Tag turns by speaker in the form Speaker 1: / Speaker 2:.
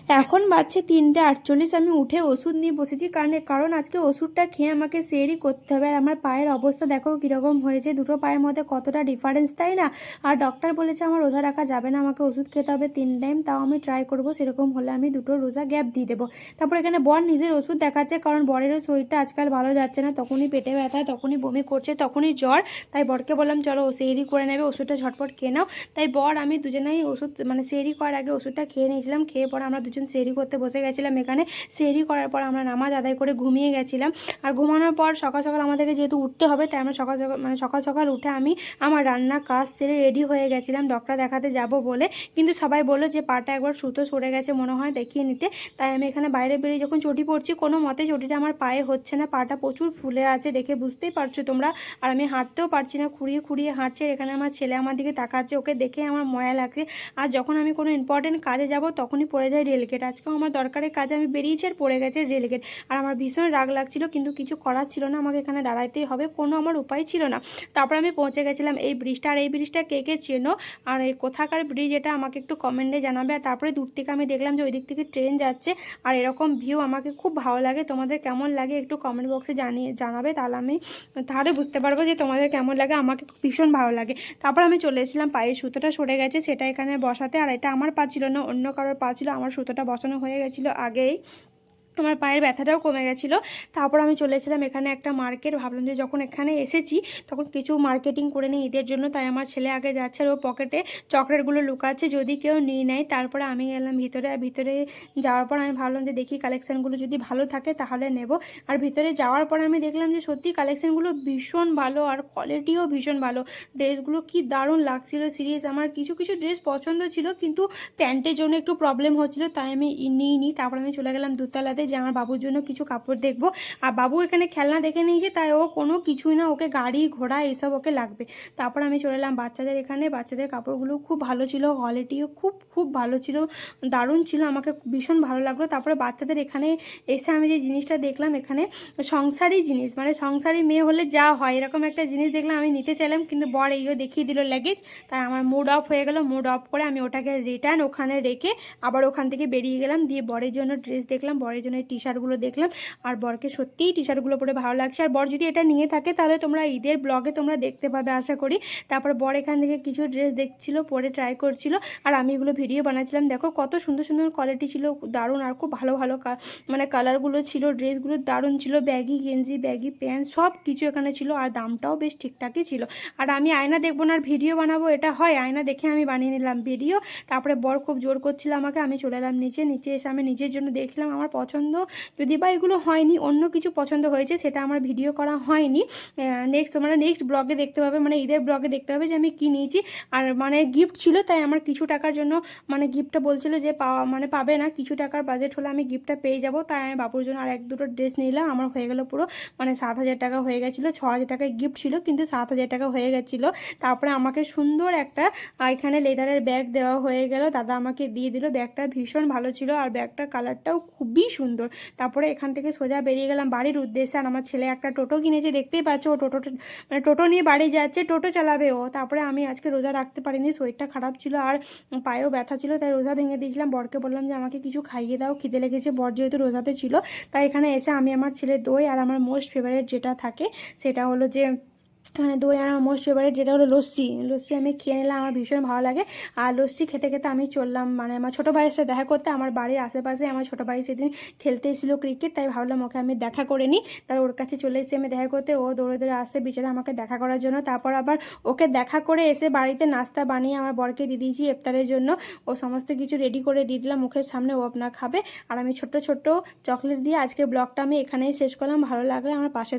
Speaker 1: এখন বাজছে 3:48। আমি উঠে ওষুধ নিয়ে বসেছি, কারণ আজকে ওষুধটা খেয়ে আমাকে সেরই করতে হবে। আর আমার পায়ের অবস্থা দেখো কীরকম হয়েছে, দুটো পায়ের মধ্যে কতটা ডিফারেন্স, তাই না? আর ডক্টর বলেছে আমার রোজা রাখা যাবে না, আমাকে ওষুধ খেতে হবে 3 টাইম। তাও আমি ট্রাই করবো, সেরকম হলে আমি দুটো রোজা গ্যাপ দিয়ে দেবো। তারপর এখানে বর নিজের ওষুধ দেখাচ্ছে, কারণ বরেরও শরীরটা আজকাল ভালো যাচ্ছে না, তখনই পেটে ব্যথা, তখনই বমি করছে, তখনই জ্বর। তাই বরকে বললাম চলো সেহরি করে নেবে, ওষুধটা ঝটপট খেয়ে নাও। তাই বর আমি দুজনেই ওষুধ সেহরি করার আগে ওষুধটা খেয়ে নিয়েছিলাম। খেয়ে পর আমরা দুজন সেহরি করতে বসে গেছিলাম। এখানে সেহরি করার পর আমরা নামাজ আদায় করে ঘুমিয়ে গেছিলাম। আর ঘুমানোর পর সকাল সকাল আমাদেরকে যেহেতু উঠতে হবে, তাই আমরা সকাল সকাল সকাল সকাল উঠে আমি আমার রান্নার কাজ সেরে রেডি হয়ে গেছিলাম ডক্টর দেখাতে যাব বলে। কিন্তু সবাই বললো যে পাটা একবার সুতো সরে গেছে মনে হয়, দেখিয়ে নিতে। তাই আমি এখানে বাইরে বেরিয়ে যখন চটি পড়ছি, কোনো মতে চটিটা আমার পায়ে হচ্ছে না, পাটা প্রচুর ফুলে আছে, দেখে বুঝতেই পারছো তোমরা। আর আমি হাঁটতেও পারছি না, খুঁড়িয়ে খুঁড়িয়ে হাঁটছে। এখানে আমার ছেলে আমার দিকে তাকাচ্ছে, ওকে দেখে আমার ময়া লাগছে। আর যখন আমি কোনো ইম্পর্টেন্ট কাজে যাব তখনই পড়ে যায় রেলগেট। আজকেও আমার দরকারের কাজে আমি বেরিয়েছি আর পড়ে গেছে রেলগেট। আর আমার ভীষণ রাগ লাগছিল, কিন্তু কিছু করার ছিল না, আমাকে এখানে দাঁড়াইতেই হবে, কোনো আমার উপায় ছিল না। তারপর আমি পৌঁছে গেছিলাম এই ব্রিজটা। আর এই ব্রিজটা কে কে চেনো আর এই কোথাকার ব্রিজ এটা আমাকে একটু কমেন্টে জানাবে। আর তারপরে দূর থেকে আমি দেখলাম যে ওই দিক থেকে ট্রেন যাচ্ছে। আর এরকম ভিউ আমাকে খুব ভালো লাগে। তোমাদের কেমন লাগে একটু কমেন্ট বক্সে জানাবে, তাহলে বুঝতে পারবো যে তোমাদের কেমন লাগে। আমাকে ভীষণ ভালো লাগে। তারপর আমি চলে এসেছিলাম, পায়ের সুতোটা সরে গেছে সেটা এখানে বসাতে। আর এটা আমার পা ছিল না, অন্য কারোর পা ছিল। আমার সুতোটা বসানো হয়ে গেছিলো আগেই, আমার পায়ের ব্যথাটাও কমে গেছিলো। তারপর আমি চলে এসেছিলাম এখানে একটা মার্কেট। ভাবলাম যে যখন এখানে এসেছি তখন কিছু মার্কেটিং করে নিই ঈদের জন্য। তাই আমার ছেলে আগে যাচ্ছে আর ও পকেটে চকলেটগুলো লুকাচ্ছে যদি কেউ নিয়ে নেয়। তারপরে আমি গেলাম ভিতরে। আর ভিতরে যাওয়ার পর আমি ভাবলাম যে দেখি কালেকশানগুলো যদি ভালো থাকে তাহলে নেব। আর ভিতরে যাওয়ার পর আমি দেখলাম যে সত্যি কালেকশানগুলো ভীষণ ভালো আর কোয়ালিটিও ভীষণ ভালো। ড্রেসগুলো কি দারুণ লাগছিলো সিরিয়াস। আমার কিছু কিছু ড্রেস পছন্দ ছিল, কিন্তু প্যান্টের জন্য একটু প্রবলেম হচ্ছিলো, তাই আমি নিইনি। তারপর আমি চলে গেলাম দুতলাতে যে আমার বাবুর জন্য কিছু কাপড় দেখবো। আর বাবু এখানে খেলনা দেখে নিয়েছে, তাই ও কোনো কিছুই না, ওকে গাড়ি ঘোড়া এইসব ওকে লাগবে। তারপর আমি চলে এলাম বাচ্চাদের এখানে। বাচ্চাদের কাপড়গুলো খুব ভালো ছিল, কোয়ালিটিও খুব খুব ভালো ছিল, দারুণ ছিল, আমাকে ভীষণ ভালো লাগলো। তারপরে বাচ্চাদের এখানে এসে আমি যে জিনিসটা দেখলাম, এখানে সংসারী জিনিস, সংসারী মেয়ে হলে যা হয় এরকম একটা জিনিস দেখলাম। আমি নিতে চাইলাম, কিন্তু বর এইও দেখিয়ে দিল লেগেজ। তাই আমার মুড অফ হয়ে গেল। মুড অফ করে আমি ওটাকে রিটার্ন ওখানে রেখে আবার ওখান থেকে বেরিয়ে গেলাম। দিয়ে বরের জন্য ড্রেস দেখলাম, বরের জন্য টি শার্টগুলো দেখলাম। আর বরকে সত্যিই টি শার্টগুলো পরে ভালো লাগছে। আর বর যদি এটা নিয়ে থাকে তাহলে তোমরা ঈদের ব্লগে তোমরা দেখতে পাবে আশা করি। তারপর বর এখান থেকে কিছু ড্রেস দেখছিল, পরে ট্রাই করছিল, আর আমি এগুলো ভিডিও বানাচ্ছিলাম। দেখো কত সুন্দর সুন্দর কোয়ালিটি ছিল, দারুণ। আর খুব ভালো ভালো কালারগুলো ছিল, ড্রেসগুলো দারুণ ছিল, ব্যাগি গেঞ্জি ব্যাগি প্যান্ট সব কিছু এখানে ছিল। আর দামটাও বেশ ঠিকঠাকই ছিল। আর আমি আয়না দেখবো না আর ভিডিও বানাবো, এটা হয়? আয়না দেখে আমি বানিয়ে নিলাম ভিডিও। তারপরে বর খুব জোর করছিল আমাকে, আমি চলে এলাম নিচে এসে আমি নিজের জন্য দেখলাম আমার পছন্দ যদি বা এগুলো হয়নি, অন্য কিছু পছন্দ হয়েছে, সেটা আমার ভিডিও করা হয়নি। তোমরা নেক্সট ব্লগে দেখতে পাবে, ঈদের ব্লগে দেখতে পাবে যে আমি কী নিয়েছি। আর গিফট ছিল, তাই আমার কিছু টাকার জন্য গিফটটা বলছিল যে পাবে না, কিছু টাকার বাজেট হলে আমি গিফটটা পেয়ে যাব। তাই আমি বাবুর জন্য আর এক দুটো ড্রেস নিলাম। আমার হয়ে গেল পুরো 7,000 টাকা হয়ে গেছিলো। 6,000 টাকায় গিফট ছিল, কিন্তু 7,000 টাকা হয়ে গেছিলো। তারপরে আমাকে সুন্দর একটা এখানে লেদারের ব্যাগ দেওয়া হয়ে গেল, দাদা আমাকে দিয়ে দিল। ব্যাগটা ভীষণ ভালো ছিল আর ব্যাগটার কালারটাও খুবই সুন্দর। তারপরে এখান থেকে সোজা বেরিয়ে গেলাম বাড়ির উদ্দেশ্যে। আর আমার ছেলে একটা টোটো কিনেছে, দেখতেই পাচ্ছ, ও টোটো নিয়ে বাড়ি যাচ্ছে, টোটো চালাবে ও। তারপরে আমি আজকে রোজা রাখতে পারিনি, শরীরটা খারাপ ছিল আর পায়েও ব্যথা ছিল, তাই রোজা ভেঙে দিয়েছিলাম। বরকে বললাম যে আমাকে কিছু খাইয়ে দাও, খিদে লেগেছে। বর যেহেতু রোজাতে ছিল, তাই এখানে এসে আমি আমার ছেলে দই আর আমার মোস্ট ফেভারিট যেটা থাকে সেটা হলো যে দই, আর আমার মোস্ট ফেভারিট যেটা হলো লস্যি আমি খেয়ে নিলাম। আমার ভীষণ ভালো লাগে। আর লস্যি খেতে খেতে আমি চললাম আমার ছোটো ভাইয়ের সাথে দেখা করতে। আমার বাড়ির আশেপাশে আমার ছোটো ভাই সেদিন খেলতে এসেছিলো ক্রিকেট, তাই ভাবলাম ওকে আমি দেখা করে নিই। তাই ওর কাছে চলে এসেছি আমি দেখা করতে। ও দৌড়ে দৌড়ে আসছে বিচারা আমাকে দেখা করার জন্য। তারপর আবার ওকে দেখা করে এসে বাড়িতে নাস্তা বানিয়ে আমার বরকে দিয়ে দিয়েছি ইফতারের জন্য। ও সমস্ত কিছু রেডি করে দিয়ে দিলাম মুখের সামনে, ও আপনার খাবে। আর আমি ছোট্ট ছোট্ট চকলেট দিয়ে আজকে ব্লগটা আমি এখানেই শেষ করলাম। ভালো লাগলে আমার পাশে